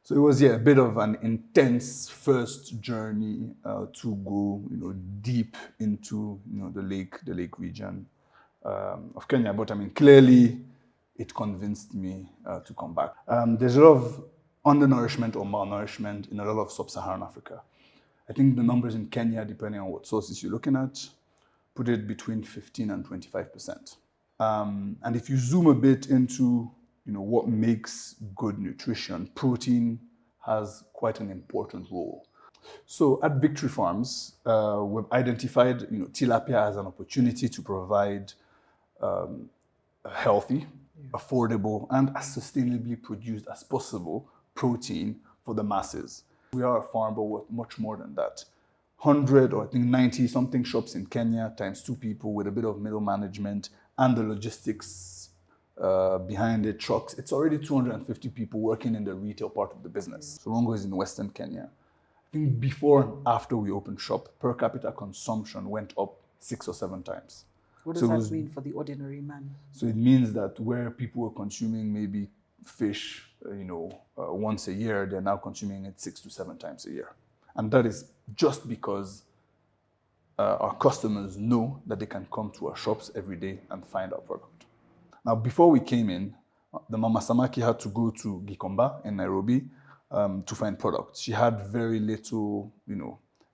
So it was, a bit of an intense first journey to go, deep into, the lake region of Kenya. But I mean, clearly, it convinced me to come back. There's a lot of undernourishment or malnourishment in a lot of sub-Saharan Africa. I think the numbers in Kenya, depending on what sources you're looking at, put it between 15 and 25%. And if you zoom a bit into what makes good nutrition, protein has quite an important role. So at Victory Farms, we've identified tilapia as an opportunity to provide healthy, affordable, and as sustainably produced as possible protein for the masses. We are a farm, but we're much more than that. 100 or I think 90 something shops in Kenya times 2 people with a bit of middle management and the logistics behind it, trucks. It's already 250 people working in the retail part of the business. Sorongo is in Western Kenya. I think before and after we opened shop, per capita consumption went up 6 or 7 times. What does that mean for the ordinary man? So it means that where people were consuming maybe fish, once a year, they're now consuming it 6 to 7 times a year. And that is just because our customers know that they can come to our shops every day and find our product. Now, before we came in, the Mama Samaki had to go to Gikomba in Nairobi to find products. She had very little,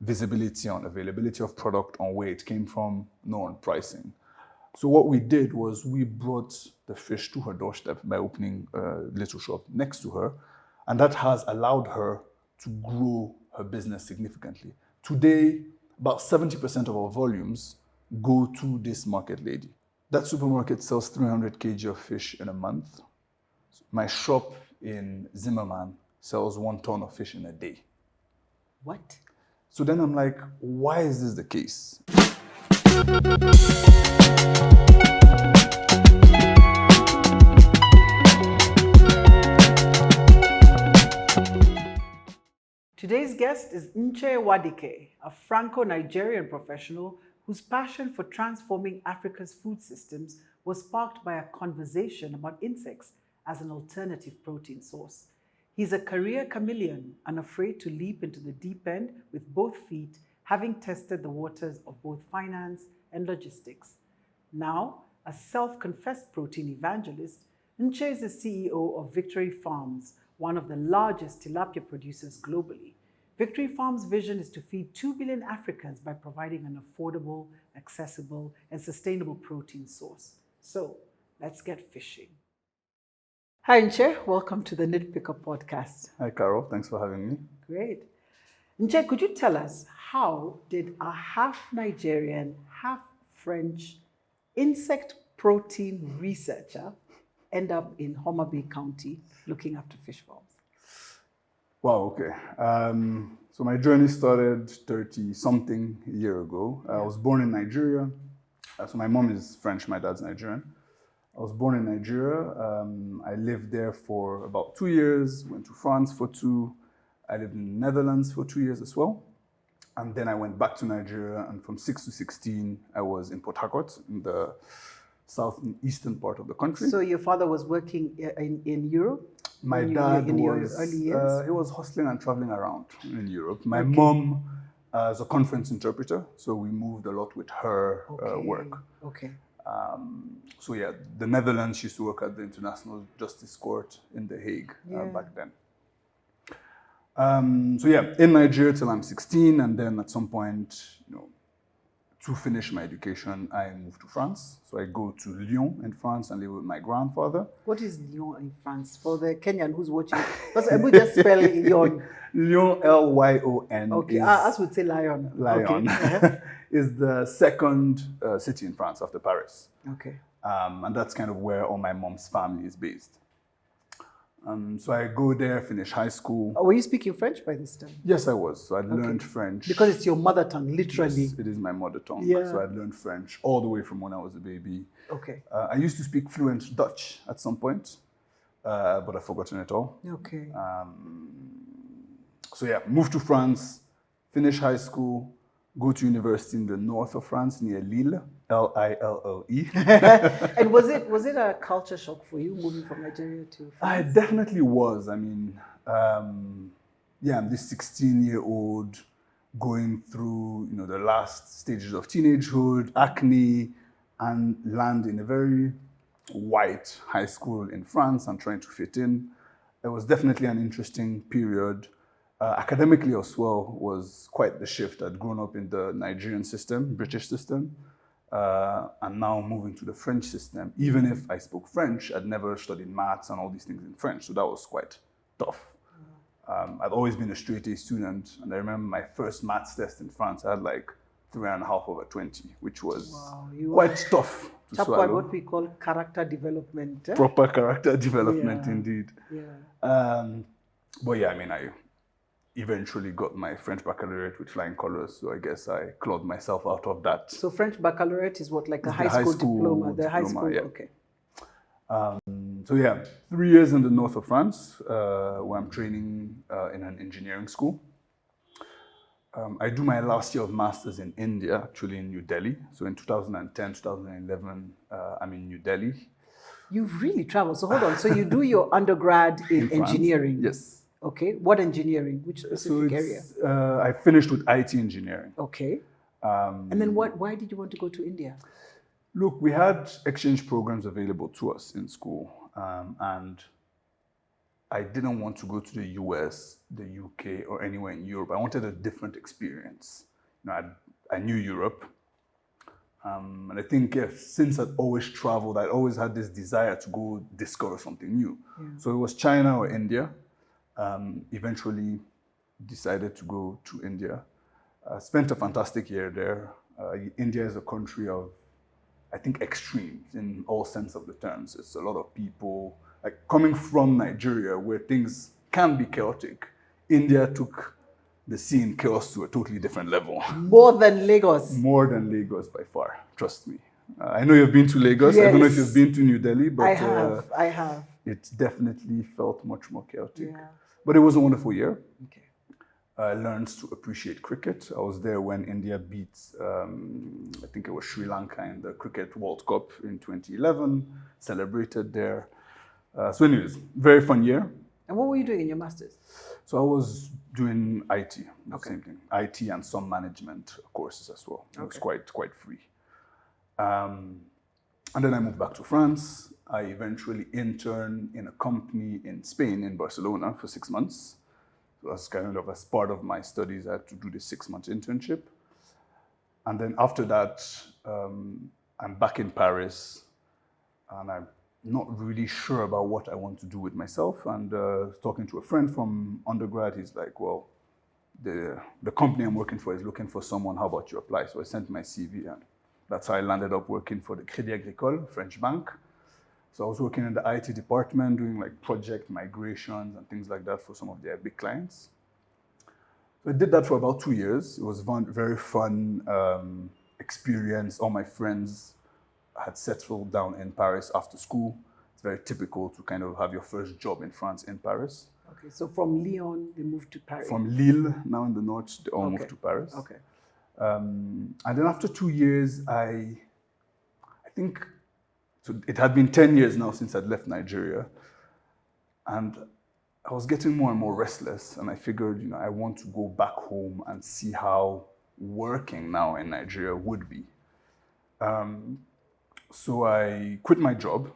visibility on availability of product, on where it came from, no on pricing. So what we did was we brought the fish to her doorstep by opening a little shop next to her, and that has allowed her to grow her business significantly. Today, about 70% of our volumes go to this market lady. That supermarket sells 300 kg of fish in a month. My shop in Zimmerman sells 1 ton of fish in a day. What? So then I'm like, why is this the case? Today's guest is Nche Wadike, a Franco-Nigerian professional whose passion for transforming Africa's food systems was sparked by a conversation about insects as an alternative protein source. He's a career chameleon, unafraid to leap into the deep end with both feet, having tested the waters of both finance and logistics. Now, a self-confessed protein evangelist, Nche is the CEO of Victory Farms, one of the largest tilapia producers globally. Victory Farms' vision is to feed 2 billion Africans by providing an affordable, accessible, and sustainable protein source. So, let's get fishing. Hi, Nche. Welcome to the Nitpicker podcast. Hi, Carol. Thanks for having me. Great. Nche, could you tell us, how did a half Nigerian, half French insect protein researcher end up in Homa Bay County looking after fish farms? Wow, okay. So my journey started 30-something a year ago. I was born in Nigeria. So my mom is French, my dad's Nigerian. I was born in Nigeria. I lived there for about 2 years, went to France for 2. I lived in the Netherlands for 2 years as well. And then I went back to Nigeria, and from 6 to 16, I was in Port Harcourt, in the south and eastern part of the country. So your father was working in Europe? My dad was, he was hustling and traveling around in Europe. My mom is a conference interpreter, so we moved a lot with her work. Okay. So yeah, the Netherlands, she used to work at the International Justice Court in The Hague back then. So yeah, in Nigeria till I'm 16, and then at some point, to finish my education, I moved to France. So I go to Lyon in France and live with my grandfather. What is Lyon in France? For the Kenyan who's watching, because I would just spell Lyon. Lyon, L-Y-O-N. Okay, as would say Lion. Lyon is the second city in France after Paris. Okay. And that's kind of where all my mom's family is based. So I go there, finish high school. Were you speaking French by this time? Yes, I was. So I learned French. Because it's your mother tongue, literally. Yes, it is my mother tongue. Yeah. So I learned French all the way from when I was a baby. Okay. I used to speak fluent Dutch at some point, but I've forgotten it all. Okay. So yeah, moved to France, finish high school, go to university in the north of France near Lille, L-I-L-L-E. And was it a culture shock for you moving from Nigeria to France? It definitely was. I mean, Yeah, I'm this 16-year-old going through, the last stages of teenagehood, acne, and land in a very white high school in France and trying to fit in. It was definitely an interesting period. Academically as well was quite the shift. I'd grown up in the Nigerian system, British system, and now moving to the French system. Even if I spoke French, I'd never studied maths and all these things in French, so that was quite tough. I'd always been a straight A student, and I remember my first maths test in France, I had like 3.5 over 20, which was quite tough to swallow. What we call character development. Proper character development, indeed. Yeah. But yeah, I mean, I eventually got my French baccalaureate with flying colors, so I guess I clawed myself out of that. So French baccalaureate is what, like a high school diploma? The high school, yeah. Okay. So yeah, 3 years in the north of France, where I'm training in an engineering school. I do my last year of master's in India, actually in New Delhi. So in 2010, 2011, I'm in New Delhi. You've really traveled. So hold on. So you do your undergrad in engineering? Yes. Okay. What engineering? Which specific area? I finished with IT engineering. Okay. And then why did you want to go to India? Look, we had exchange programs available to us in school, and I didn't want to go to the US, the UK, or anywhere in Europe. I wanted a different experience. I knew Europe, and I think since I'd always traveled, I'd always had this desire to go discover something new. Yeah. So it was China or India. Eventually decided to go to India. Spent a fantastic year there. India is a country of, I think, extremes in all sense of the terms. It's a lot of people, like coming from Nigeria where things can be chaotic. India took the scene chaos to a totally different level. More than Lagos. More than Lagos by far, trust me. I know you've been to Lagos. Yes. I don't know if you've been to New Delhi, but I have. It definitely felt much more chaotic. Yeah. But it was a wonderful year. Okay. I learned to appreciate cricket. I was there when India beat, I think it was Sri Lanka in the Cricket World Cup in 2011, celebrated there. So anyways, very fun year. And what were you doing in your master's? So I was doing IT, same thing. IT and some management courses as well. It was quite free. And then I moved back to France. I eventually interned in a company in Spain, in Barcelona, for 6 months. So that's kind of as part of my studies, I had to do this 6-month internship. And then after that, I'm back in Paris, and I'm not really sure about what I want to do with myself. And talking to a friend from undergrad, he's like, well, the company I'm working for is looking for someone, how about you apply? So I sent my CV, and that's how I landed up working for the Crédit Agricole, French bank. So I was working in the IT department, doing like project migrations and things like that for some of their big clients. So I did that for about 2 years. It was very fun experience. All my friends had settled down in Paris after school. It's very typical to kind of have your first job in France in Paris. Okay, so from Lyon, they moved to Paris. From Lille, now in the north, they all moved to Paris. Okay. And then after 2 years, I think, so it had been 10 years now since I'd left Nigeria. And I was getting more and more restless. And I figured, I want to go back home and see how working now in Nigeria would be. So I quit my job.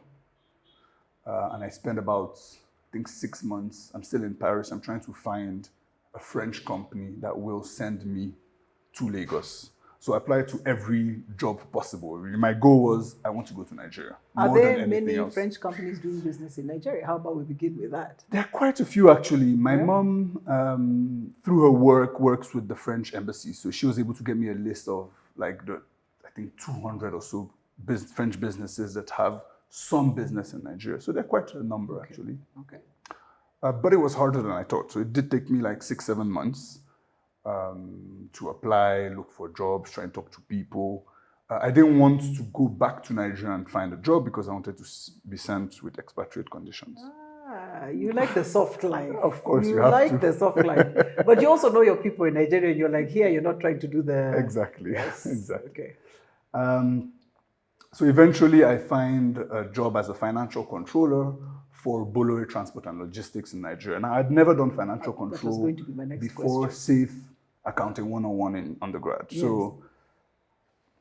And I spent about, I think, 6 months. I'm still in Paris. I'm trying to find a French company that will send me to Lagos. So I applied to every job possible. My goal was, I want to go to Nigeria. Are there many French companies doing business in Nigeria? How about we begin with that? There are quite a few, actually. My mom, through her work, works with the French embassy. So she was able to get me a list of I think 200 or so French businesses that have some business in Nigeria. So there are quite a number, actually. Okay. But it was harder than I thought. So it did take me like 6-7 months. To apply, look for jobs, try and talk to people. I didn't want to go back to Nigeria and find a job because I wanted to be sent with expatriate conditions. You like the soft life. Of course, you like the soft life. But you also know your people in Nigeria, and you're like, here, you're not trying to do the... Exactly, yes. Exactly. Okay. So eventually I find a job as a financial controller for Bolloré Transport and Logistics in Nigeria. And I had never done financial That was control going to be my next before question. Safe Accounting 101 in undergrad. Yes. So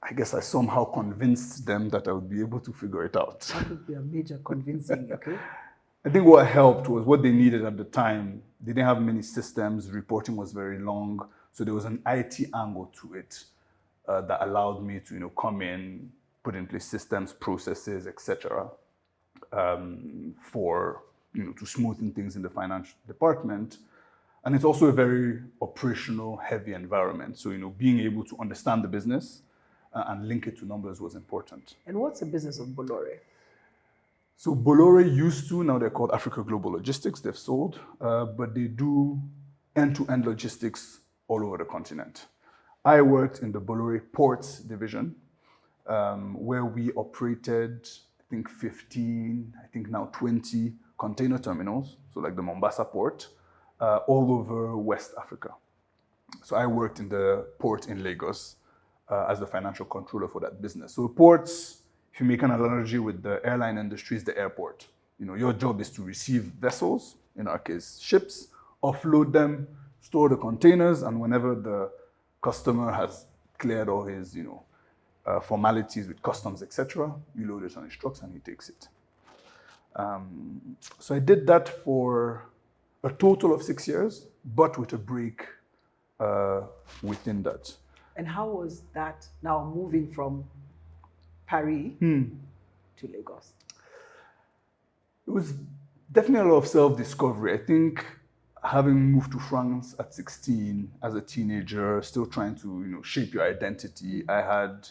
I guess I somehow convinced them that I would be able to figure it out. That would be a major convincing, okay? I think what helped was what they needed at the time. They didn't have many systems. Reporting was very long. So there was an IT angle to it that allowed me to, come in, put in place systems, processes, etc. For, to smoothen things in the finance department. And it's also a very operational heavy environment. So, being able to understand the business and link it to numbers was important. And what's the business of Bolloré? So Bolloré used to, now they're called Africa Global Logistics, they've sold, but they do end-to-end logistics all over the continent. I worked in the Bolloré Ports division, where we operated, I think 15, I think now 20 container terminals, so like the Mombasa port, all over West Africa. So I worked in the port in Lagos as the financial controller for that business. So ports, if you make an analogy with the airline industry, is the airport. Your job is to receive vessels, in our case, ships, offload them, store the containers, and whenever the customer has cleared all his, formalities with customs, etc., you load it on his trucks and he takes it. So I did that for a total of 6 years, but with a break within that. And how was that now moving from Paris to Lagos? It was definitely a lot of self-discovery. I think having moved to France at 16 as a teenager, still trying to shape your identity, I had,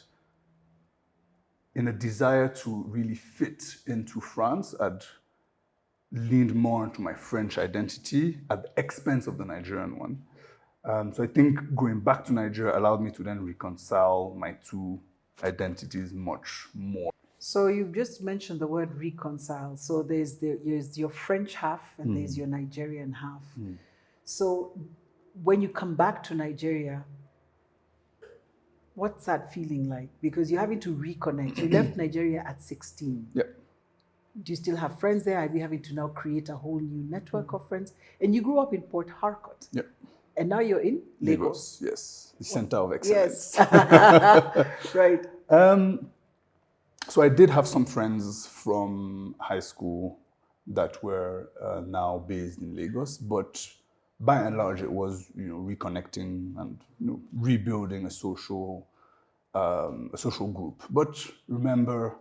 in a desire to really fit into France, I'd leaned more into my French identity at the expense of the Nigerian one. So I think going back to Nigeria allowed me to then reconcile my two identities much more. So you've just mentioned the word reconcile. So there's your French half and there's your Nigerian half. So when you come back to Nigeria, what's that feeling like? Because you're having to reconnect. You left Nigeria at 16. Yeah. Do you still have friends there? Are you having to now create a whole new network of friends? And you grew up in Port Harcourt. Yeah. And now you're in Lagos. Yes, the center of excellence. Yes, right. So I did have some friends from high school that were now based in Lagos, but by and large it was reconnecting and rebuilding a social group. But remember,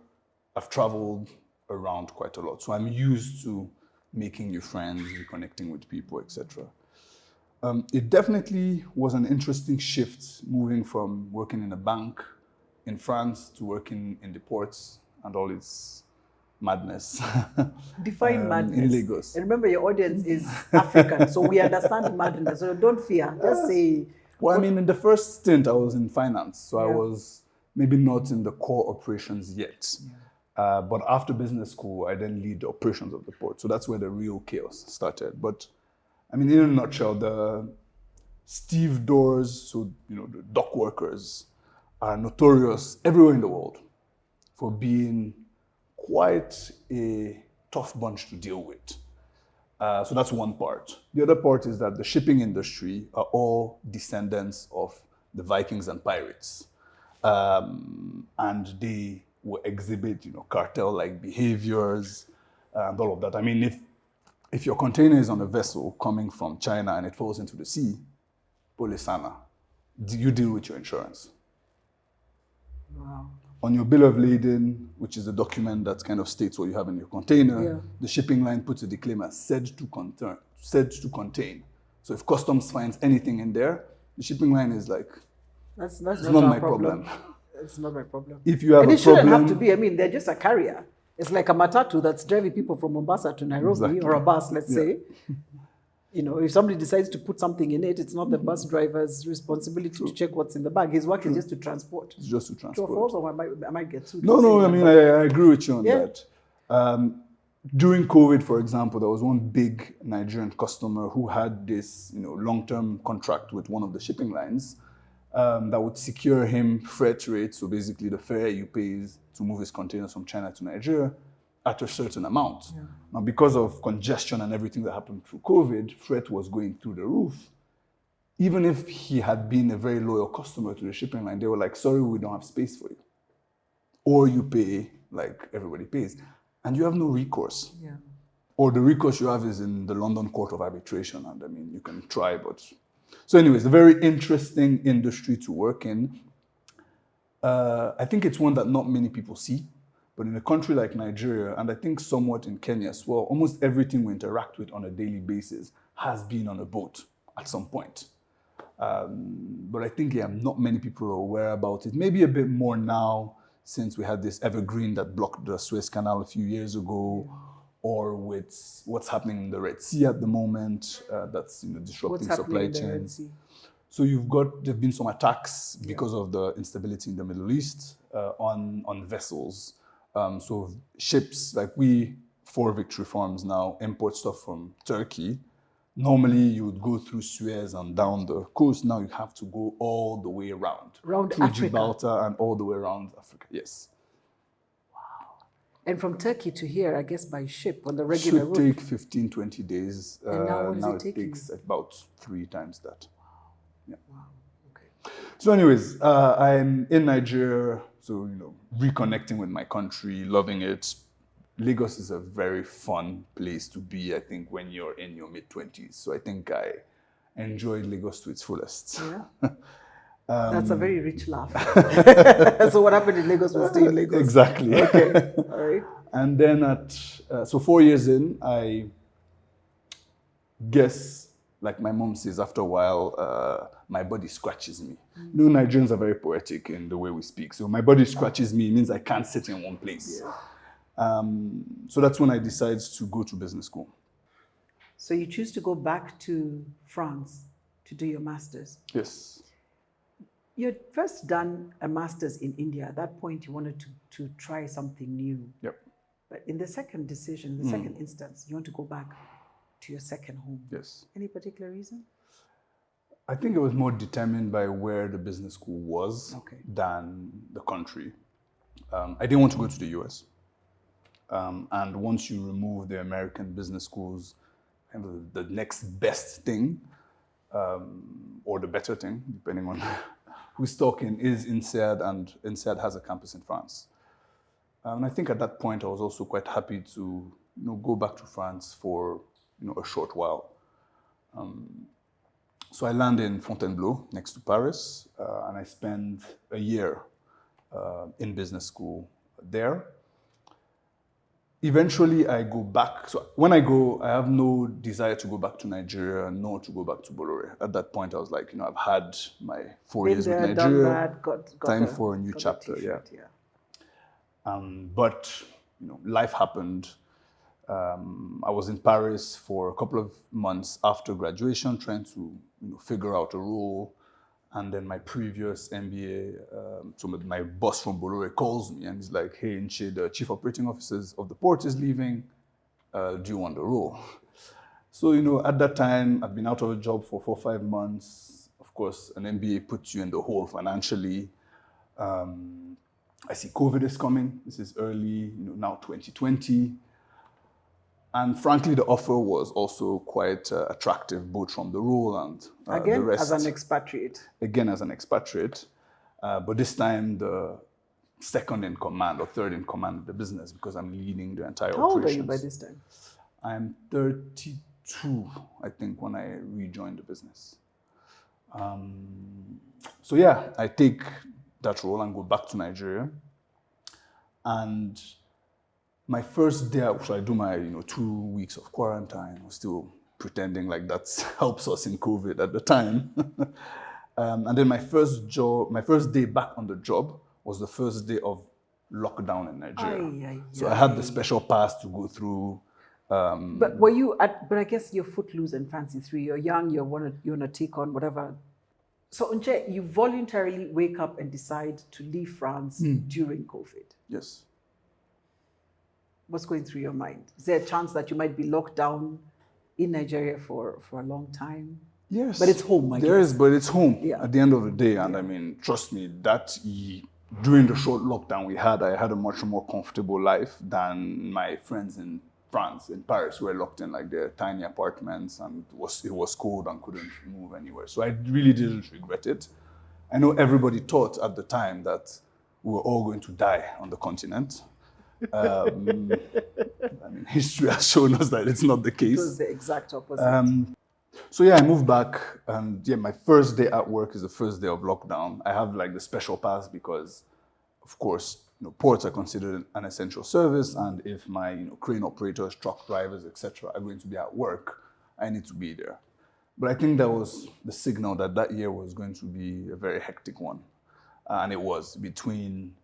I've traveled around quite a lot, so I'm used to making new friends, reconnecting with people, etc. It definitely was an interesting shift moving from working in a bank in France to working in the ports and all its madness. Define madness. In Lagos. And remember, your audience is African, so we understand madness. So don't fear. Just say. Well, in the first stint, I was in finance, so I Yeah. was maybe not in the core operations yet. Yeah. But after business school, I then lead the operations of the port. So that's where the real chaos started. But in a nutshell, the stevedores, so the dock workers, are notorious everywhere in the world for being quite a tough bunch to deal with. So that's one part. The other part is that the shipping industry are all descendants of the Vikings and pirates. And they will exhibit, cartel-like behaviors and all of that. If your container is on a vessel coming from China and it falls into the sea, Polisana, you deal with your insurance. Wow. On your bill of lading, which is a document that kind of states what you have in your container, the shipping line puts a disclaimer, said to contain. So if customs finds anything in there, the shipping line is like, that's it's not not our my problem. It's not my problem. If you have and a it shouldn't problem, have to be. They're just a carrier. It's like a matatu that's driving people from Mombasa to Nairobi, Exactly. or a bus, let's say. If somebody decides to put something in it, it's not the bus driver's responsibility to check what's in the bag. His work is just to transport. It's just to True or transport. false, or I might get sued. No, I agree with you on Yeah. that. During COVID, for example, there was one big Nigerian customer who had this, long-term contract with one of the shipping lines that would secure him freight rates, so basically the fare you pay to move his containers from China to Nigeria, at a certain amount. Now, because of congestion and everything that happened through COVID, freight was going through the roof. Even if he had been a very loyal customer to the shipping line, they were like, sorry, we don't have space for you. Or you pay like everybody pays. And you have no recourse. Yeah. Or the recourse you have is in the London Court of Arbitration. And I mean, you can try, but... So anyways, a very interesting industry to work in. I think it's one that not many people see. But in a country like Nigeria, and I think somewhat in Kenya as well, almost everything we interact with on a daily basis has been on a boat at some point. But I think not many people are aware about it. Maybe a bit more now, since we had this evergreen that blocked the Suez Canal a few years ago, or with what's happening in the Red Sea at the moment, that's disrupting supply chains. So there've been some attacks because of the instability in the Middle East on vessels. So ships, like for Victory Farms now, import stuff from Turkey. Normally you would go through Suez and down the coast. Now you have to go all the way around through Africa. Gibraltar and all the way around Africa. Yes. Wow. And from Turkey to here, I guess by ship on the regular route. Should take 15, 20 days. And now what now it takes about 3 times that. Wow. Yeah. Wow. Okay. So anyways, I'm in Nigeria, so reconnecting with my country, loving it. Lagos is a very fun place to be, I think, when you're in your mid-20s. So I think I enjoyed Lagos to its fullest. Yeah. That's a very rich laugh. So what happened in Lagos was stay in Lagos. Exactly. Okay. All right. And then so 4 years in, I guess, like my mom says, after a while, my body scratches me. Nigerians are very poetic in the way we speak. So my body scratches me, it means I can't sit in one place. Yeah. So that's when I decided to go to business school. So you choose to go back to France to do your master's. Yes. You'd first done a master's in India. At that point, you wanted to try something new. Yep. But in the second decision, the second instance, you want to go back to your second home. Yes. Any particular reason? I think it was more determined by where the business school was than the country. I didn't want to go to the US. And once you remove the American business schools, kind of the next best thing, or the better thing, depending on who's talking, is INSEAD, and INSEAD has a campus in France. And I think at that point, I was also quite happy to go back to France for a short while. So I landed in Fontainebleau, next to Paris, and I spent a year in business school there. Eventually, I go back. So when I go, I have no desire to go back to Nigeria, nor to go back to Bolore. At that point, I was like, I've had my 4 years with Nigeria. Time for a new chapter. Yeah. But life happened. I was in Paris for a couple of months after graduation, trying to figure out a role. And then my previous MBA, so my boss from Bolore calls me and he's like, hey, Nche, the chief operating officer of the port is leaving. Do you want the role? So, at that time, I've been out of a job for 4 or 5 months. Of course, an MBA puts you in the hole financially. I see COVID is coming. This is early, now 2020. And frankly, the offer was also quite attractive, both from the role and the rest. As an expatriate. Again, as an expatriate. But this time, the second in command or third in command of the business, because I'm leading the entire operations. How old are you by this time? I'm 32, I think, when I rejoined the business. So yeah, I take that role and go back to Nigeria. And my first day, so I do my 2 weeks of quarantine. I was still pretending like that helps us in COVID at the time. And then my first day back on the job was the first day of lockdown in Nigeria. So I had the special pass to go through. But I guess you're footloose and fancy free. You're young, you want to take on whatever. So Nche, you voluntarily wake up and decide to leave France during COVID. Yes. What's going through your mind? Is there a chance that you might be locked down in Nigeria for a long time? Yes. But it's home, I guess. There is, but it's home at the end of the day. And I mean, trust me, that during the short lockdown we had, I had a much more comfortable life than my friends in France, in Paris, who were locked in like their tiny apartments and it was cold and couldn't move anywhere. So I really didn't regret it. I know everybody thought at the time that we were all going to die on the continent. I mean, history has shown us that it's not the case. It was the exact opposite. So yeah, I moved back, and yeah, my first day at work is the first day of lockdown. I have like the special pass because, of course, ports are considered an essential service, and if my crane operators, truck drivers, etc., are going to be at work, I need to be there. But I think that was the signal that that year was going to be a very hectic one, and it was, between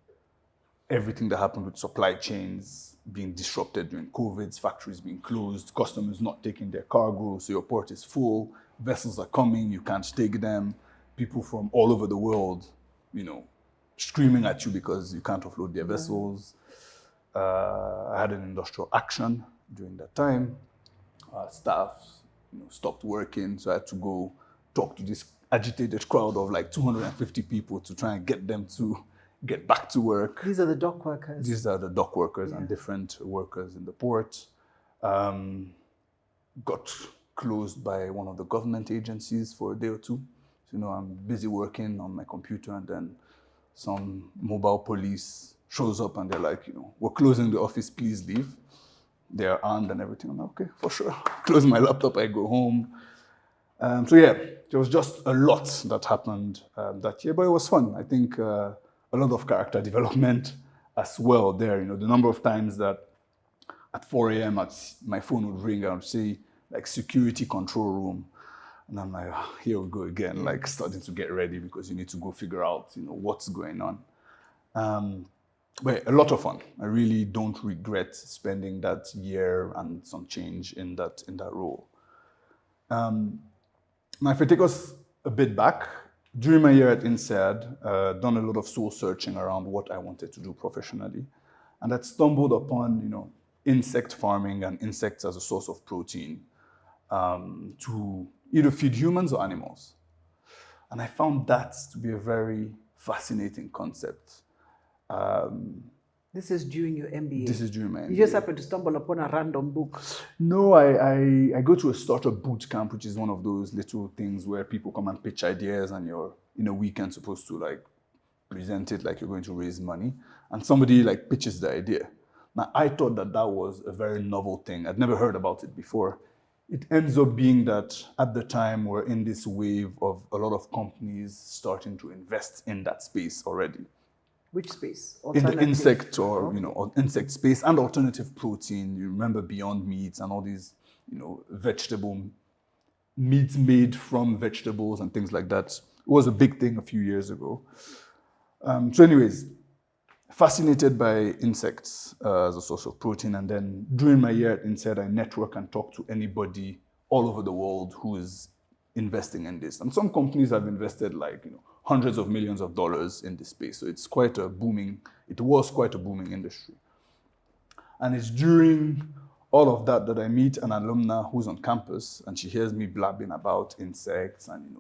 everything that happened with supply chains being disrupted during COVID, factories being closed, customers not taking their cargo, so your port is full, vessels are coming, you can't take them, people from all over the world, screaming at you because you can't offload their vessels. I had an industrial action during that time. Staff stopped working, so I had to go talk to this agitated crowd of like 250 people to try and get them to get back to work. These are the dock workers. These are the dock workers and different workers in the port. Got closed by one of the government agencies for a day or two. So, I'm busy working on my computer, and then some mobile police shows up and they're like, we're closing the office, please leave. They're armed and everything. I'm like, okay, for sure. Close my laptop, I go home. So yeah, there was just a lot that happened that year, but it was fun. I think a lot of character development as well there. The number of times that at 4 a.m. my phone would ring, I would say, like, security control room. And I'm like, here we go again, like starting to get ready because you need to go figure out, what's going on. But a lot of fun. I really don't regret spending that year and some change in that role. Now, if I take us a bit back, during my year at INSEAD, done a lot of soul searching around what I wanted to do professionally. And I'd stumbled upon, insect farming and insects as a source of protein to either feed humans or animals. And I found that to be a very fascinating concept. This is during your MBA? This is during my MBA. You just happened to stumble upon a random book? No, I go to a startup boot camp, which is one of those little things where people come and pitch ideas and you're in a weekend supposed to like present it like you're going to raise money. And somebody like pitches the idea. Now, I thought that was a very novel thing. I'd never heard about it before. It ends up being that at the time we're in this wave of a lot of companies starting to invest in that space already. Which space? In the insect or insect space and alternative protein. You remember Beyond Meats and all these, vegetable meats made from vegetables and things like that. It was a big thing a few years ago. So anyways, fascinated by insects as a source of protein. And then during my year at INSEAD, I network and talk to anybody all over the world who is investing in this. And some companies have invested like, hundreds of millions of dollars in this space. So it was quite a booming industry. And it's during all of that I meet an alumna who's on campus, and she hears me blabbing about insects and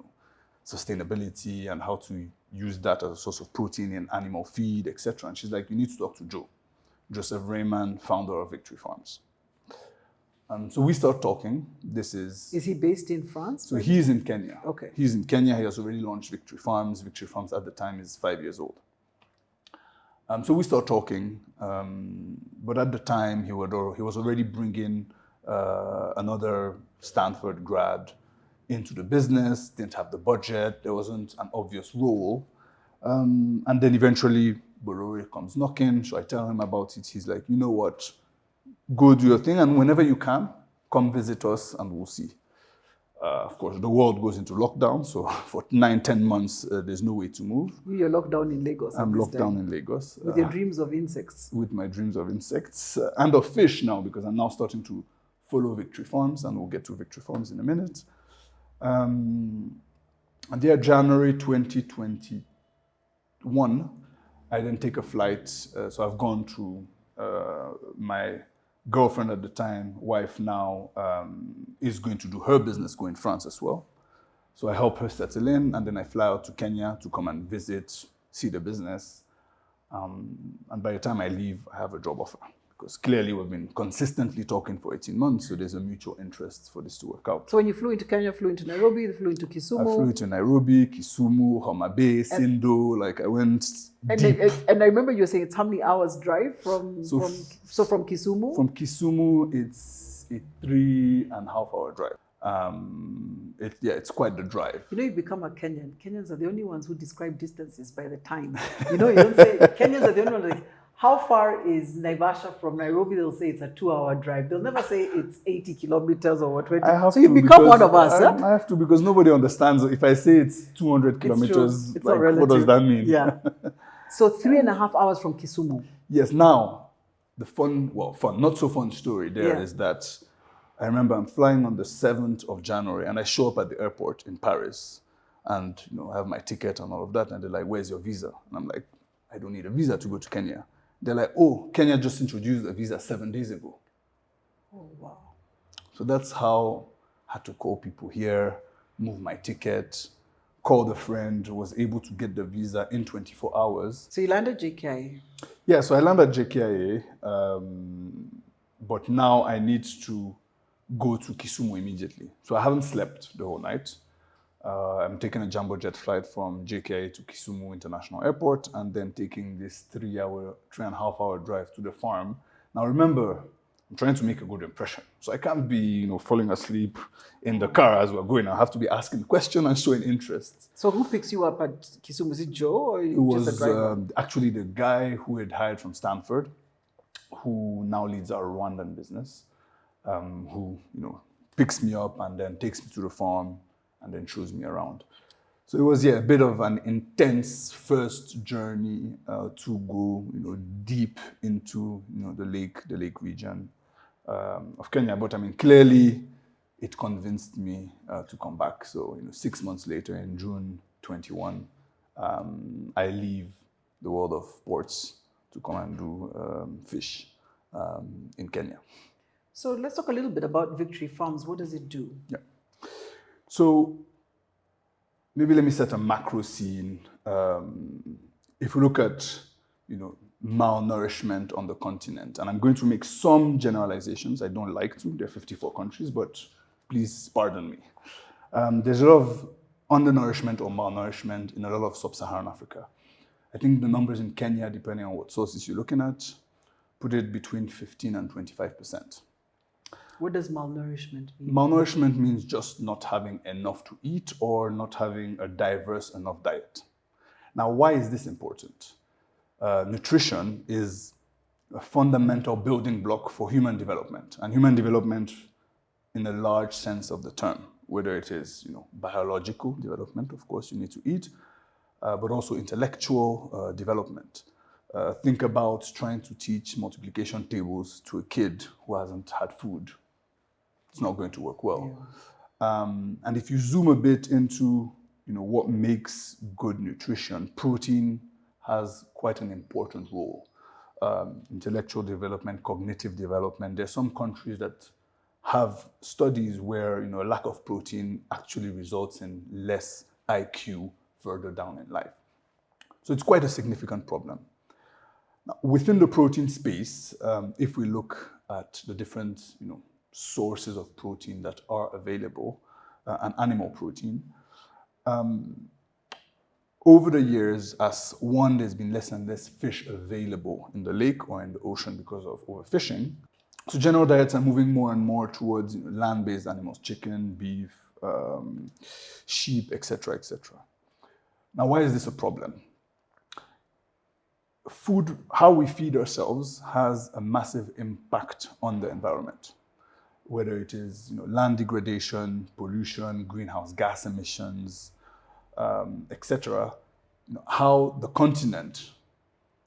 sustainability and how to use that as a source of protein in animal feed, etc. And she's like, you need to talk to Joseph Rayman, founder of Victory Farms. So we start talking. Is he based in France? So he's in Kenya. Okay. He's in Kenya. He has already launched Victory Farms. Victory Farms at the time is 5 years old. So we start talking. But at the time, he was already bringing another Stanford grad into the business, didn't have the budget. There wasn't an obvious role. And then eventually, Borore comes knocking. So I tell him about it. He's like, you know what? Go do your thing, and whenever you can, come visit us and we'll see. Of course, the world goes into lockdown, so for 9-10 months, there's no way to move. You're locked down in Lagos. I'm locked down in Lagos. With your dreams of insects. With my dreams of insects and of fish now, because I'm now starting to follow Victory Farms, and we'll get to Victory Farms in a minute. And there, January 2021, I then take a flight. So I've gone to my girlfriend at the time, wife now, is going to do her business, go in France as well. So I help her settle in, and then I fly out to Kenya to come and visit, see the business. And by the time I leave, I have a job offer. Because clearly we've been consistently talking for 18 months, so there's a mutual interest for this to work out. So when you flew into Kenya, flew into Nairobi, you flew into Kisumu? I flew into Nairobi, Kisumu, Homa Bay, Sindo, like I went deep. And I remember you were saying it's how many hours drive from Kisumu? From Kisumu, it's a 3.5 hour drive. It's quite the drive. You know, you've become a Kenyan. Kenyans are the only ones who describe distances by the time. You know, you don't say, Kenyans are the only ones like, how far is Naivasha from Nairobi? They'll say it's a 2-hour drive. They'll never say it's 80 kilometers or 20. So you've become one of us, huh? I have to, because nobody understands. If I say it's 200 kilometers, it's like, what does that mean? Yeah. So 3.5 hours from Kisumu. Yes. Now, the not so fun story there is that I remember I'm flying on the 7th of January and I show up at the airport in Paris and, I have my ticket and all of that. And they're like, where's your visa? And I'm like, I don't need a visa to go to Kenya. They're like, oh, Kenya just introduced a visa 7 days ago. Oh, wow. So that's how I had to call people here, move my ticket, called a friend, was able to get the visa in 24 hours. So you landed JKIA? Yeah, so I landed JKIA, but now I need to go to Kisumu immediately. So I haven't slept the whole night. I'm taking a jumbo jet flight from JKIA to Kisumu International Airport and then taking this 3.5 hour drive to the farm. Now remember, I'm trying to make a good impression. So I can't be, falling asleep in the car as we're going. I have to be asking questions and showing interest. So who picks you up at Kisumu? Is it Joe or it just a driver? Actually the guy who had hired from Stanford, who now leads our Rwandan business, who, picks me up and then takes me to the farm and then shows me around. So it was, a bit of an intense first journey to go, deep into, the lake region of Kenya. But clearly it convinced me to come back. So, 6 months later in June 21, I leave the world of ports to come and do fish in Kenya. So let's talk a little bit about Victory Farms. What does it do? Yeah. So maybe let me set a macro scene. If we look at, malnourishment on the continent, and I'm going to make some generalizations. I don't like to. There are 54 countries, but please pardon me. There's a lot of undernourishment or malnourishment in a lot of sub-Saharan Africa. I think the numbers in Kenya, depending on what sources you're looking at, put it between 15 and 25%. What does malnourishment mean? Malnourishment means just not having enough to eat or not having a diverse enough diet. Now, why is this important? Nutrition is a fundamental building block for human development, and human development in a large sense of the term, whether it is, biological development, of course you need to eat, but also intellectual development. Think about trying to teach multiplication tables to a kid who hasn't had food. It's not going to work well. Yeah. And if you zoom a bit into, what makes good nutrition, protein has quite an important role. Intellectual development, cognitive development. There's some countries that have studies where, a lack of protein actually results in less IQ further down in life. So it's quite a significant problem. Now, within the protein space, if we look at the different, sources of protein that are available, and animal protein, over the years, there's been less and less fish available in the lake or in the ocean because of overfishing. So general diets are moving more and more towards land-based animals, chicken, beef, sheep, etc., etc. Now, why is this a problem? Food, how we feed ourselves, has a massive impact on the environment, whether it is land degradation, pollution, greenhouse gas emissions, etc. How the continent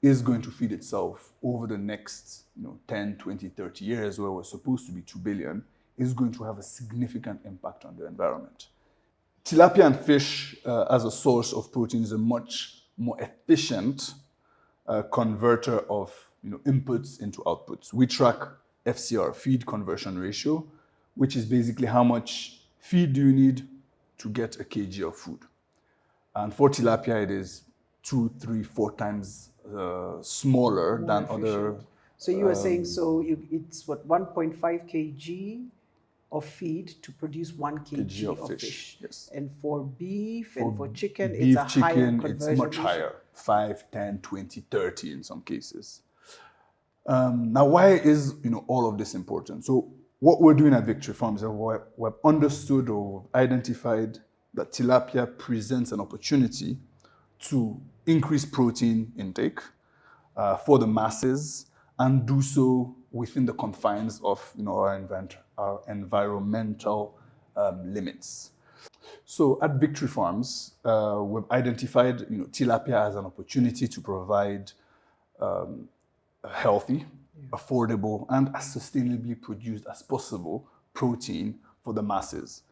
is going to feed itself over the next 10, 20, 30 years, where we're supposed to be 2 billion, is going to have a significant impact on the environment. Tilapia and fish as a source of protein is a much more efficient converter of inputs into outputs. We track FCR, feed conversion ratio, which is basically how much feed do you need to get a kg of food. And for tilapia, it is 2, 3, 4 times smaller More than efficient. other. So you were saying, it's what, 1.5 kg of feed to produce 1 kg of fish. Yes. And for beef and for chicken, Beef, it's a higher chicken, conversion it's much ratio. higher, 5, 10, 20, 30 in some cases. Now, why is all of this important? So what we're doing at Victory Farms is we've understood or identified that tilapia presents an opportunity to increase protein intake for the masses and do so within the confines of our environmental limits. So at Victory Farms, we've identified tilapia as an opportunity to provide a healthy, affordable, and as sustainably produced as possible protein for the masses.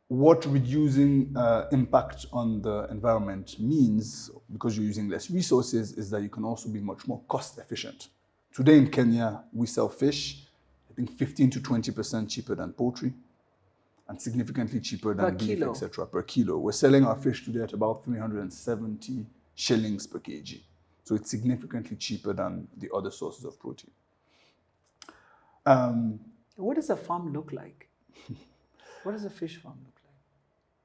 What reducing impact on the environment means, because you're using less resources, is that you can also be much more cost efficient. Today in Kenya, we sell fish, I think 15 to 20% cheaper than poultry, and significantly cheaper than beef, etc. per kilo. We're selling our fish today at about 370 shillings per kg. So it's significantly cheaper than the other sources of protein. What does a farm look like? What does a fish farm look like?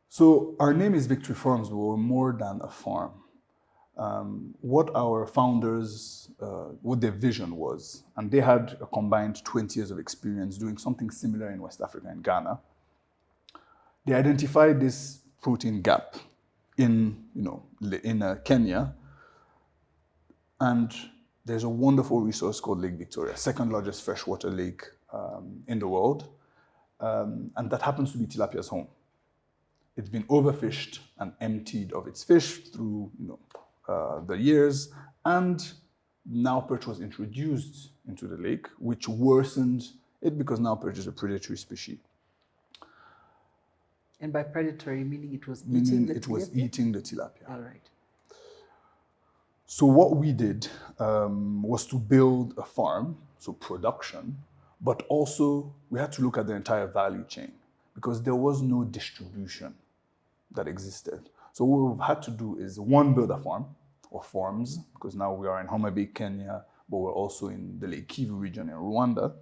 So our name is Victory Farms, but we're more than a farm. What our founders, what their vision was, and they had a combined 20 years of experience doing something similar in West Africa and Ghana. They identified this protein gap in Kenya, and there's a wonderful resource called Lake Victoria, second largest freshwater lake in the world, and that happens to be tilapia's home. It's been overfished and emptied of its fish through the years, and now perch was introduced into the lake, which worsened it because now perch is a predatory species. And by predatory, meaning it was eating the tilapia? It was eating the tilapia. All right. So what we did was to build a farm, so production, but also we had to look at the entire value chain because there was no distribution that existed. So what we've had to do is, one, build a farm or farms, because now we are in Homa Bay, Kenya, but we're also in the Lake Kivu region in Rwanda,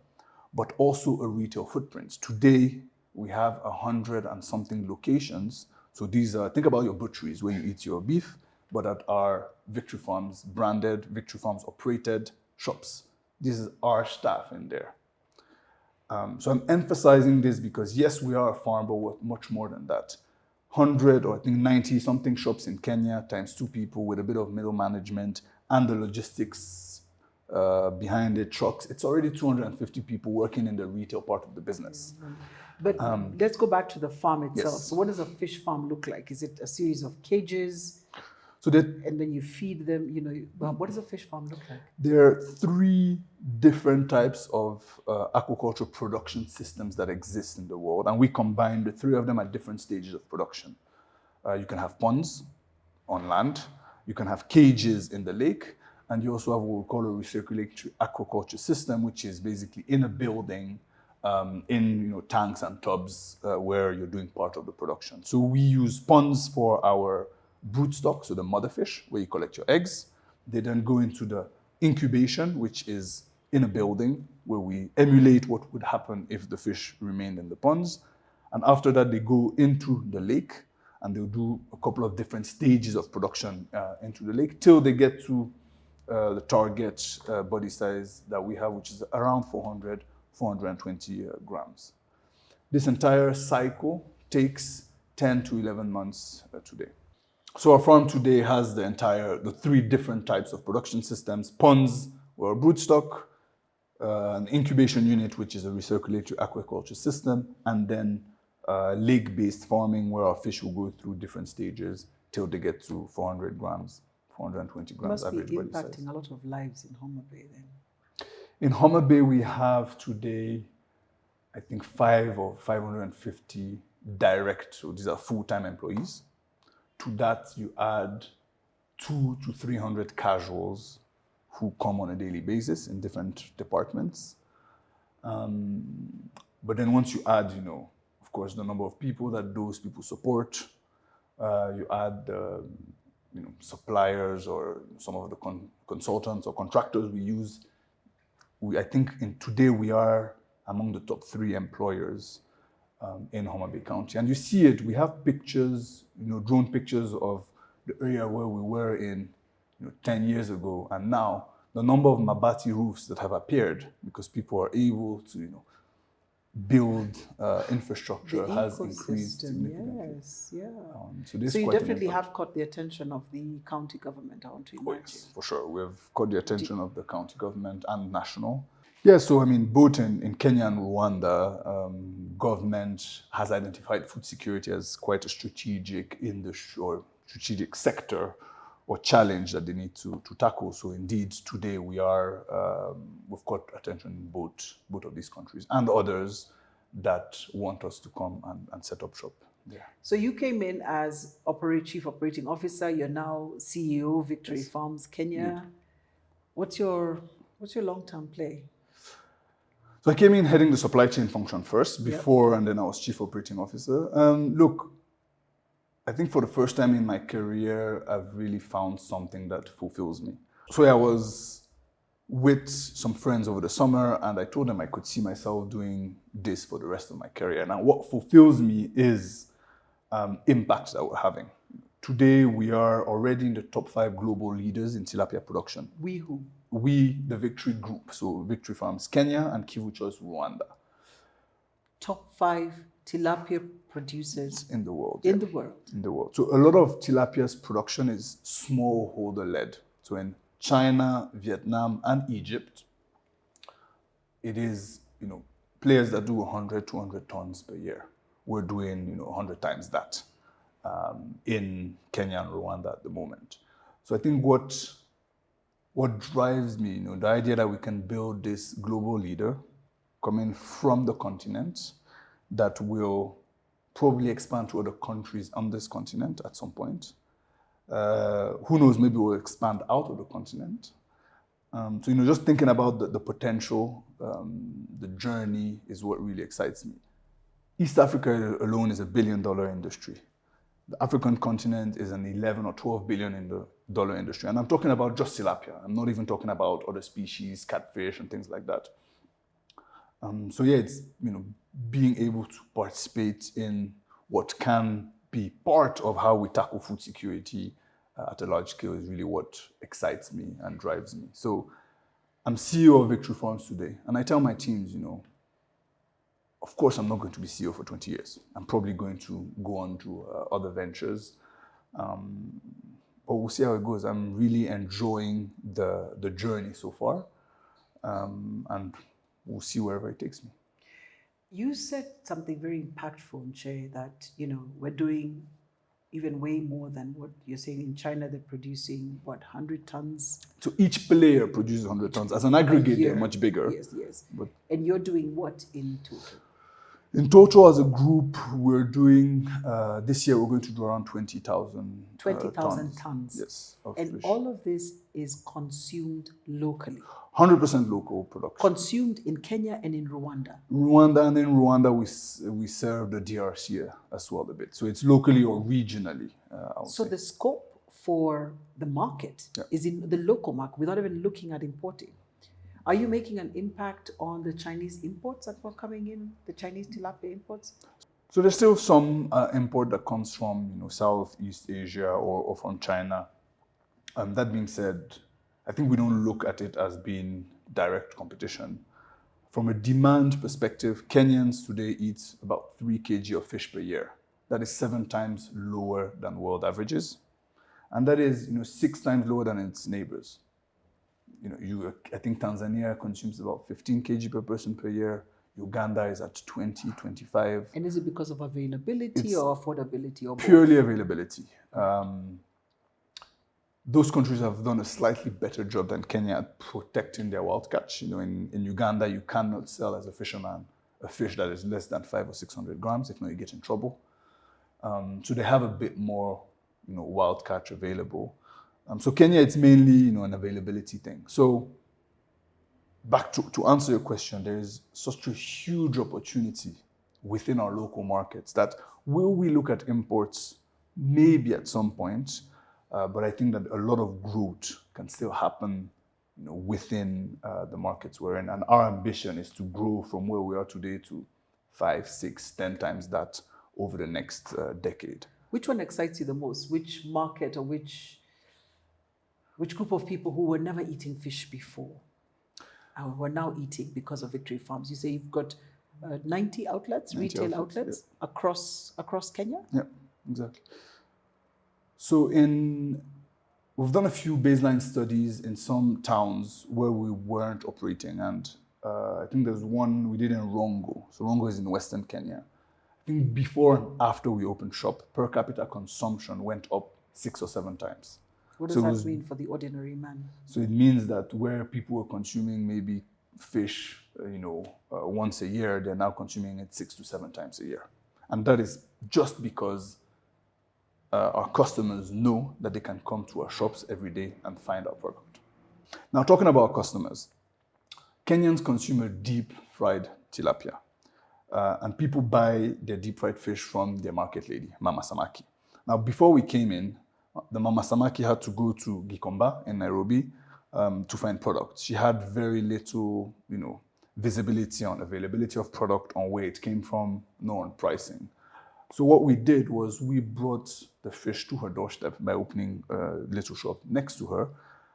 but also a retail footprint. Today, we have 100 and something locations. So these are, think about your butcheries where you eat your beef, but at our Victory Farms branded, Victory Farms operated shops. This is our staff in there. So I'm emphasizing this because yes, we are a farm, but we're much more than that. 100 or I think 90 something shops in Kenya times 2 people with a bit of middle management and the logistics behind it, trucks. It's already 250 people working in the retail part of the business. But let's go back to the farm itself. Yes. So what does a fish farm look like? Is it a series of cages? So And then you feed them, what does a fish farm look like? there are 3 different types of aquaculture production systems that exist in the world, and we combine the 3 of them at different stages of production. You can have ponds on land, you can have cages in the lake, and you also have what we call a recirculatory aquaculture system, which is basically in a building, in tanks and tubs where you're doing part of the production. So we use ponds for our broodstock, so the mother fish, where you collect your eggs. They then go into the incubation, which is in a building where we emulate what would happen if the fish remained in the ponds. And after that, they go into the lake and they'll do a couple of different stages of production into the lake till they get to the target body size that we have, which is around 420 grams. This entire cycle takes 10 to 11 months today. So our farm today has the 3 different types of production systems: ponds, or a broodstock, an incubation unit, which is a recirculatory aquaculture system, and then lake-based farming, where our fish will go through different stages till they get to 400 grams, 420 grams average body size. Must be impacting a lot of lives in Homa Bay then. In Homa Bay, we have today, I think 5 or 550 direct, so these are full-time employees. To that, you add 200 to 300 casuals who come on a daily basis in different departments. But then once you add, of course, the number of people that those people support, you add suppliers or some of the consultants or contractors we use, I think today we are among the top 3 employers in Homa Bay County. And you see it, we have pictures, drone pictures of the area where we were in 10 years ago, and now the number of mabati roofs that have appeared because people are able to build infrastructure has increased significantly. Yes, yeah. So you definitely have caught the attention of the county government, I want to imagine. Yes, for sure. We have caught the attention of the county government and national. Yeah, so both in Kenya and Rwanda, government has identified food security as quite a strategic industry or strategic sector or challenge that they need to tackle. So indeed, today we've got attention in both of these countries and others that want us to come and set up shop there. So you came in as Chief Operating Officer. You're now CEO, Victory Yes. Farms Kenya. Indeed. What's your long-term play? So I came in heading the supply chain function first before, and then I was Chief Operating Officer. Look, I think for the first time in my career, I've really found something that fulfills me. So I was with some friends over the summer, and I told them I could see myself doing this for the rest of my career. Now, what fulfills me is impact that we're having. Today, we are already in the top 5 global leaders in tilapia production. We who? We, the Victory Group, so Victory Farms Kenya and Kivu Choice Rwanda. Top 5 tilapia producers in the world. In the world. In the world. So a lot of tilapia's production is smallholder led. So in China, Vietnam, and Egypt, it is, players that do 100, 200 tons per year. We're doing, 100 times that in Kenya and Rwanda at the moment. So I think what drives me, the idea that we can build this global leader coming from the continent that will probably expand to other countries on this continent at some point. Who knows, maybe we'll expand out of the continent. So, just thinking about the potential, the journey is what really excites me. East Africa alone is $1 billion industry. The African continent is an 11 or 12 billion in the dollar industry. And I'm talking about just tilapia. I'm not even talking about other species, catfish and things like that. So yeah, it's, being able to participate in what can be part of how we tackle food security at a large scale is really what excites me and drives me. So I'm CEO of Victory Farms today. And I tell my teams, of course, I'm not going to be CEO for 20 years. I'm probably going to go on to other ventures. But we'll see how it goes. I'm really enjoying the journey so far. And we'll see wherever it takes me. You said something very impactful, Nche, that, we're doing even way more than what you're saying. In China, they're producing, 100 tons? So each player produces 100 tons. As an aggregate, they're much bigger. Yes. But and you're doing what in total? In total, as a group, we're doing, this year, we're going to do around 20,000 tons. Yes. And fish. all of this is consumed locally? 100% local production. Consumed in Kenya and in Rwanda? And in Rwanda, we serve the DRC as well a bit. So it's locally or regionally, So the scope for the market is in the local market without even looking at importing. Are you making an impact on the Chinese imports that were coming in, the Chinese tilapia imports? So there's still some import that comes from Southeast Asia or from China. That being said, I think we don't look at it as being direct competition. From a demand perspective, Kenyans today eat about 3 kg of fish per year. That is 7 times lower than world averages. And that is 6 times lower than its neighbors. I think Tanzania consumes about 15 kg per person per year. Uganda is at 20, 25. And is it because of availability or affordability or both? Purely availability. Those countries have done a slightly better job than Kenya at protecting their wild catch. In Uganda, you cannot sell as a fisherman a fish that is less than 500 or 600 grams. If not, you get in trouble. So they have a bit more, wild catch available. So Kenya, it's mainly, an availability thing. So back to answer your question, there is such a huge opportunity within our local markets that will we look at imports maybe at some point, But I think that a lot of growth can still happen, within the markets we're in. And our ambition is to grow from where we are today to 5, 6, 10 times that over the next decade. Which one excites you the most? Which market or which group of people who were never eating fish before and who are now eating because of Victory Farms? You say you've got 90 outlets, 90 retail outlets yeah. across Kenya? Yeah, exactly. So we've done a few baseline studies in some towns where we weren't operating, and I think there's one we did in Rongo. So Rongo is in Western Kenya. I think before and after we opened shop, per capita consumption went up 6 or 7 times. What does that mean for the ordinary man? So it means that where people were consuming maybe fish, once a year, they're now consuming it 6 to 7 times a year. And that is just because our customers know that they can come to our shops every day and find our product. Now, talking about our customers, Kenyans consume a deep fried tilapia. And people buy their deep fried fish from their market lady, Mama Samaki. Now, before we came in, the Mama Samaki had to go to Gikomba in Nairobi to find products. She had very little, visibility on availability of product, on where it came from, no on pricing. So what we did was we brought the fish to her doorstep by opening a little shop next to her,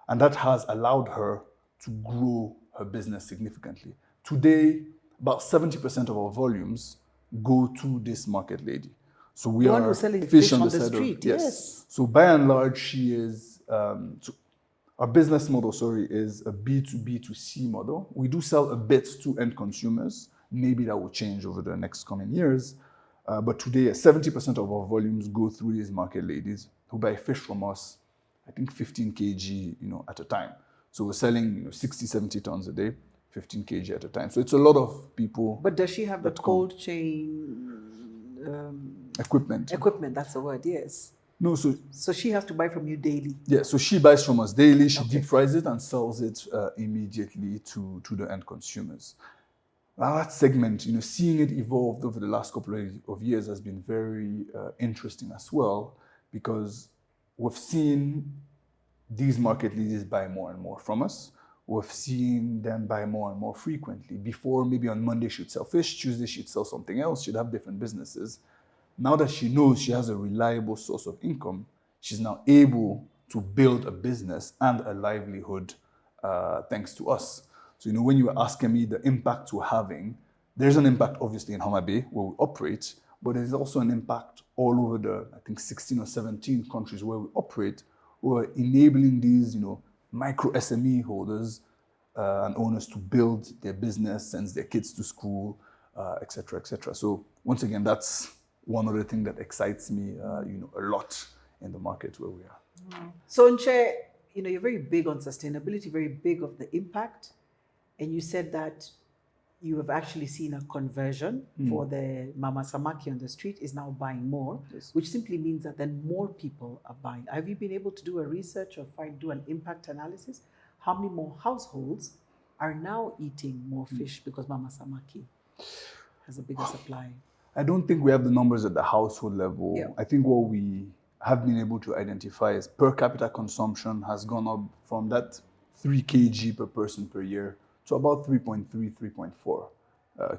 and that has allowed her to grow her business significantly. Today, about 70% of our volumes go to this market lady. So we are selling fish on the street. Yes. So by and large, she is. Our business model, is a B2B2C model. We do sell a bit to end consumers. Maybe that will change over the next coming years. But today, 70% of our volumes go through these market ladies who buy fish from us, I think 15 kg, at a time. So we're selling, 60, 70 tons a day, 15 kg at a time. So it's a lot of people. But does she have the cold chain equipment? Equipment, that's the word, yes. No, so she has to buy from you daily. Yeah, so she buys from us daily. She deep fries it and sells it immediately to the end consumers. Now that segment, seeing it evolve over the last couple of years has been very interesting as well, because we've seen these market leaders buy more and more from us. We've seen them buy more and more frequently. Before, maybe on Monday she'd sell fish, Tuesday she'd sell something else, she'd have different businesses. Now that she knows she has a reliable source of income, she's now able to build a business and a livelihood thanks to us. So, when you were asking me the impact we're having, there's an impact obviously in Homa Bay where we operate, but there's also an impact all over the, I think, 16 or 17 countries where we operate, who are enabling these, micro SME holders and owners to build their business, sends their kids to school, et cetera, et cetera. So once again, that's one other thing that excites me, a lot in the market where we are. Wow. So Nche, you're very big on sustainability, very big of the impact. And you said that you have actually seen a conversion for the Mama Samaki on the street is now buying more, yes, which simply means that then more people are buying. Have you been able to do a research or do an impact analysis? How many more households are now eating more fish because Mama Samaki has a bigger supply? I don't think we have the numbers at the household level. Yeah. I think what we have been able to identify is per capita consumption has gone up from that 3 kg per person per year to about 3.3, 3.4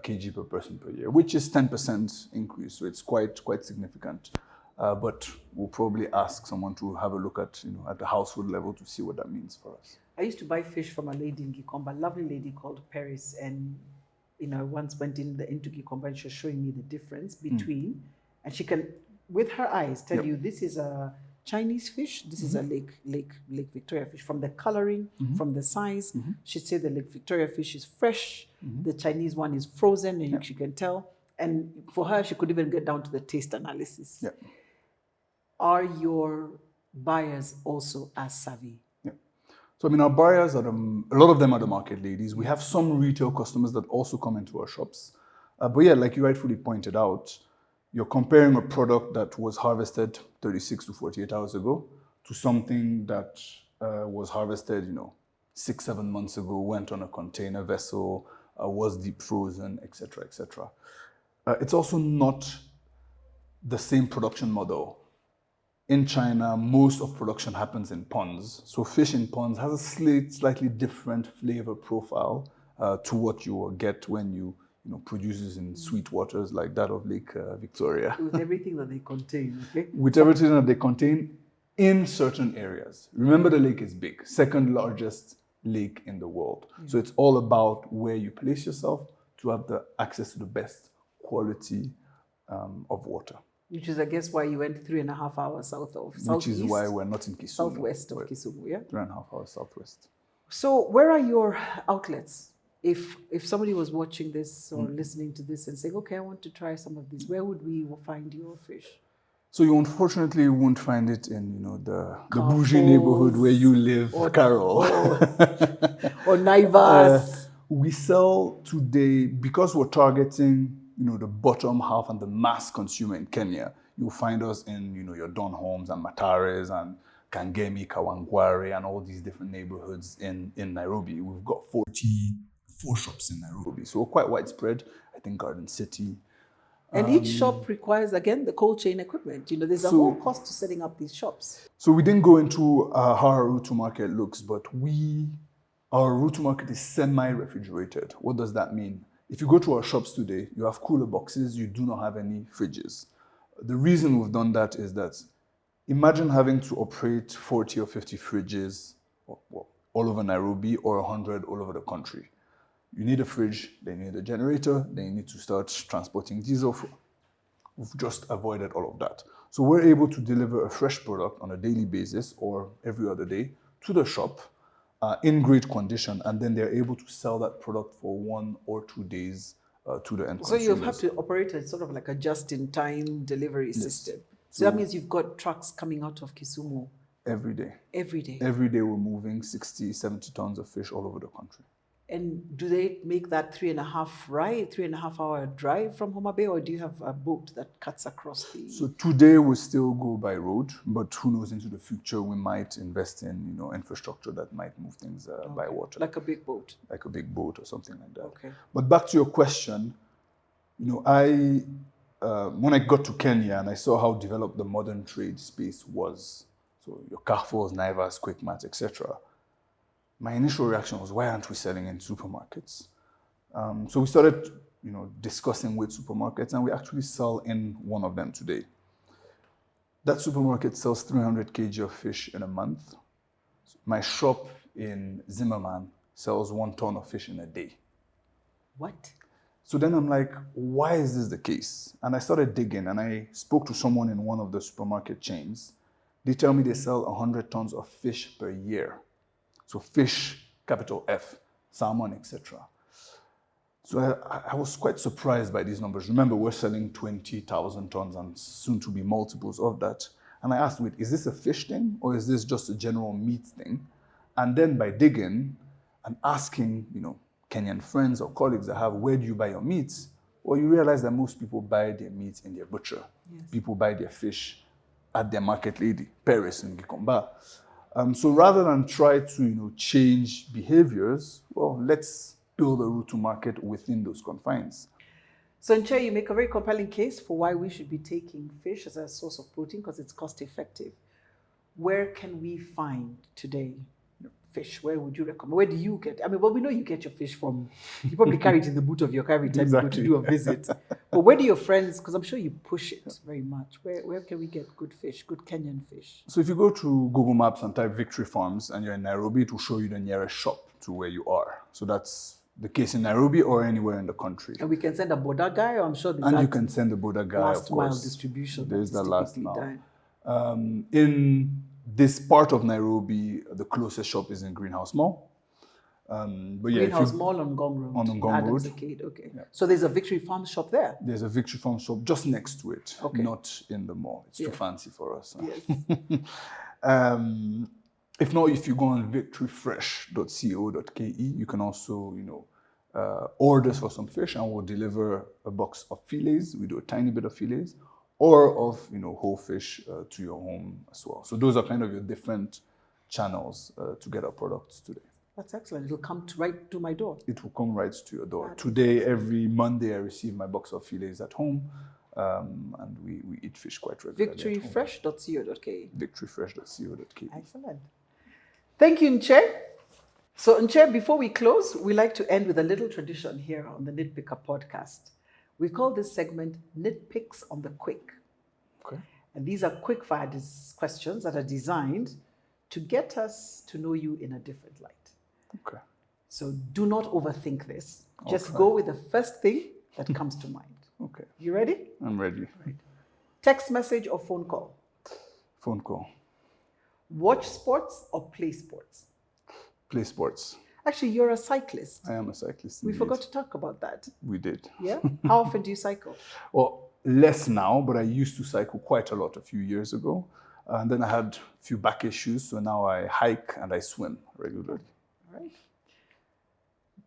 kg per person per year, which is 10% increase. So it's quite significant. But we'll probably ask someone to have a look at, at the household level to see what that means for us. I used to buy fish from a lady in Gikomba, a lovely lady called Paris, and I once went into Gikomba and she was showing me the difference between, and she can, with her eyes, tell you this is a Chinese fish, this is a Lake Victoria fish. From the coloring, from the size, she'd say the Lake Victoria fish is fresh, the Chinese one is frozen, and she can tell. And for her, she could even get down to the taste analysis. Yeah. Are your buyers also as savvy? Yeah. So, our buyers are a lot of them are the market ladies. We have some retail customers that also come into our shops. But yeah, like you rightfully pointed out, you're comparing a product that was harvested 36 to 48 hours ago to something that was harvested, 6-7 months ago, went on a container vessel, was deep frozen, etc., etc. It's also not the same production model in China, most of production happens in ponds. So fish in ponds has a slightly different flavor profile to what you will get when you produces in sweet waters like that of Lake Victoria. With everything that they contain, okay? With everything that they contain in certain areas. Remember, the lake is big, second largest lake in the world. So it's all about where you place yourself to have the access to the best quality of water. Which is, I guess, why you went 3.5 hours southeast. Which is why we're not in Kisumu. Southwest of Kisumu, yeah? 3.5 hours southwest. So where are your outlets? If somebody was watching this or listening to this and saying, okay, I want to try some of these, where would we find your fish? So you unfortunately won't find it in the bougie neighborhood where you live, Carol. Or Naivas. We sell today, because we're targeting the bottom half and the mass consumer in Kenya. You'll find us in your Don Homes and Matares and Kangemi, Kawangware, and all these different neighborhoods in Nairobi. We've got 44 shops in Nairobi, so we're quite widespread. I think Garden City. And each shop requires, again, the cold chain equipment. There's a whole cost to setting up these shops. So we didn't go into how our route to market looks, but our route to market is semi-refrigerated. What does that mean? If you go to our shops today, you have cooler boxes, you do not have any fridges. The reason we've done that is that imagine having to operate 40 or 50 fridges all over Nairobi or 100 all over the country. You need a fridge, then you need a generator, then you need to start transporting diesel. We've just avoided all of that. So we're able to deliver a fresh product on a daily basis or every other day to the shop in great condition, and then they're able to sell that product for 1 or 2 days to the end consumers. So you have to operate a sort of like a just-in-time delivery system. So that means you've got trucks coming out of Kisumu every day. Every day. Every day we're moving 60, 70 tons of fish all over the country. And do they make that 3.5 hour drive from Homa Bay, or do you have a boat that cuts across the... So today we still go by road, but who knows, into the future we might invest in infrastructure that might move things by water. Like a big boat. Like a big boat or something like that. Okay. But back to your question, I when I got to Kenya and I saw how developed the modern trade space was, so your Carrefours, Naivas, Quick Mart, etc., my initial reaction was, why aren't we selling in supermarkets? So we started, discussing with supermarkets, and we actually sell in one of them today. That supermarket sells 300 kg of fish in a month. My shop in Zimmerman sells 1 ton of fish in a day. What? So then I'm like, why is this the case? And I started digging, and I spoke to someone in one of the supermarket chains. They tell me they sell 100 tons of fish per year. So fish, capital F, salmon, etc. So I was quite surprised by these numbers. Remember, we're selling 20,000 tons and soon to be multiples of that. And I asked, wait, is this a fish thing or is this just a general meat thing? And then by digging and asking, Kenyan friends or colleagues I have, where do you buy your meats? Well, you realize that most people buy their meat in their butcher. Yes. People buy their fish at their market lady, Paris in Gikomba. So rather than try to change behaviors, well, let's build a route to market within those confines. So Nche, you make a very compelling case for why we should be taking fish as a source of protein because it's cost effective. Where can we find today fish? Where would you recommend? Where do you get? We know you get your fish from. You probably carry it in the boot of your car every time you go to do a visit. But where do your friends, because I'm sure you push it very much, where can we get good fish, good Kenyan fish? So if you go to Google Maps and type Victory Farms and you're in Nairobi, it will show you the nearest shop to where you are. So that's the case in Nairobi or anywhere in the country. And we can send a border guy, or I'm sure there's and you can send a border guy, last of course. Mile distribution. There's the last mile. In this part of Nairobi, the closest shop is in Greenhouse Mall. Greenhouse Mall on Ngong Road. On Ngong Road. Okay. Yeah. So there's a Victory Farm shop there? There's a Victory Farm shop just next to it, not in the mall. It's too fancy for us. Yes. If not, if you go on victoryfresh.co.ke, you can also, order for some fish and we'll deliver a box of fillets. We do a tiny bit of fillets or of, whole fish to your home as well. So those are kind of your different channels to get our products today. That's excellent. It'll come right to my door. It will come right to your door. Today, every Monday, I receive my box of fillets at home. And we eat fish quite regularly. Victoryfresh.co.ke. Victoryfresh.co.ke. Excellent. Thank you, Nche. So, Nche, before we close, we like to end with a little tradition here on the Nitpicker podcast. We call this segment Nitpicks on the Quick. Okay. And these are quick fire questions that are designed to get us to know you in a different light. Okay. So do not overthink this. Just Okay. go with the first thing that comes to mind. Okay. You ready? I'm ready. Right. Text message or phone call? Phone call. Watch sports or play sports? Play sports. Actually, you're a cyclist. I am a cyclist. We indeed. forgot to talk about that. We did. Yeah? How often do you cycle? Well, less now, but I used to cycle quite a lot a few years ago. And then I had a few back issues, so now I hike and I swim regularly. All right.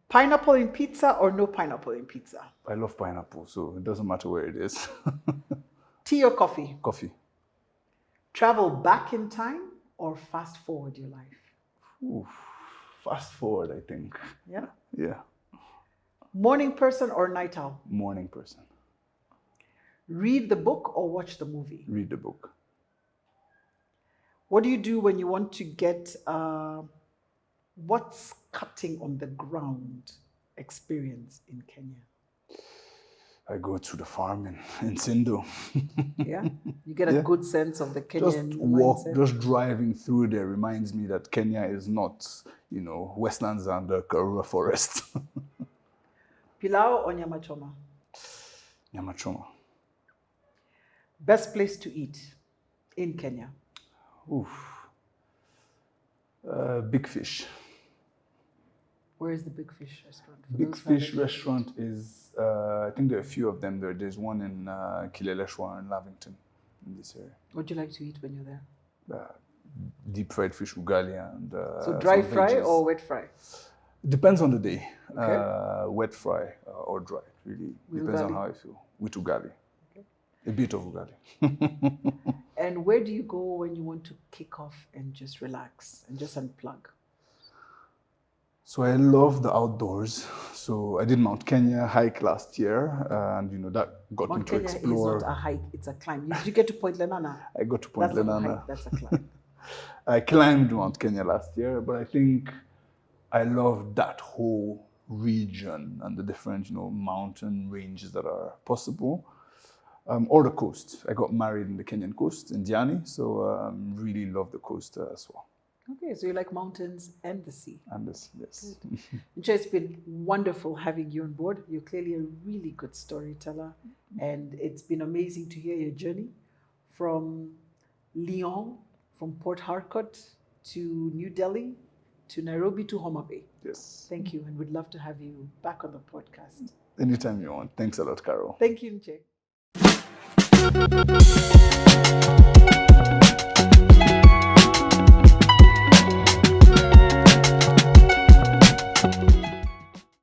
Pineapple in pizza or no pineapple in pizza? I love pineapple, so it doesn't matter where it is. Tea or coffee? Coffee. Travel back in time or fast forward your life? Ooh, fast forward, I think. Yeah. Yeah. Morning person or night owl? Morning person. Read the book or watch the movie? Read the book. What do you do when you want to get what's cutting on the ground experience in Kenya? I go to the farm in Sindo. Yeah? You get a good sense of the Kenyan Just walk, mindset? just driving through there reminds me that Kenya is not, Westlands and the Karura forest. Pilau or nyama choma? Nyama choma. Best place to eat in Kenya? Oof. Big Fish. Where is the Big Fish restaurant? For Big those who haven't Fish restaurant is, I think there are a few of them there. There's one in Kileleshwa in Lavington, in this area. What do you like to eat when you're there? Deep fried fish ugali and So dry some fry veggies. or wet fry? Depends on the day. Okay. Wet fry or dry, really. With Depends on ugali? how I feel. With ugali. Okay. A bit of ugali. And where do you go when you want to kick off and just relax and just unplug? So I love the outdoors. So I did Mount Kenya hike last year, and that got me Mount to Kenya explore. is not a hike, it's a climb. Did you get to Point Lenana? I got to Point That's not a Lenana. hike, that's a climb. I climbed Mount Kenya last year, but I think I love that whole region and the different, mountain ranges that are possible. Or the coast. I got married in the Kenyan coast in Diani, so really love the coast as well. Okay, so you like mountains and the sea. And this, yes. Nche, it's been wonderful having you on board. You're clearly a really good storyteller, and it's been amazing to hear your journey from Lyon, from Port Harcourt to New Delhi, to Nairobi to Homa Bay. Yes. Thank you, and we'd love to have you back on the podcast. Anytime you want. Thanks a lot, Carol. Thank you, Nche.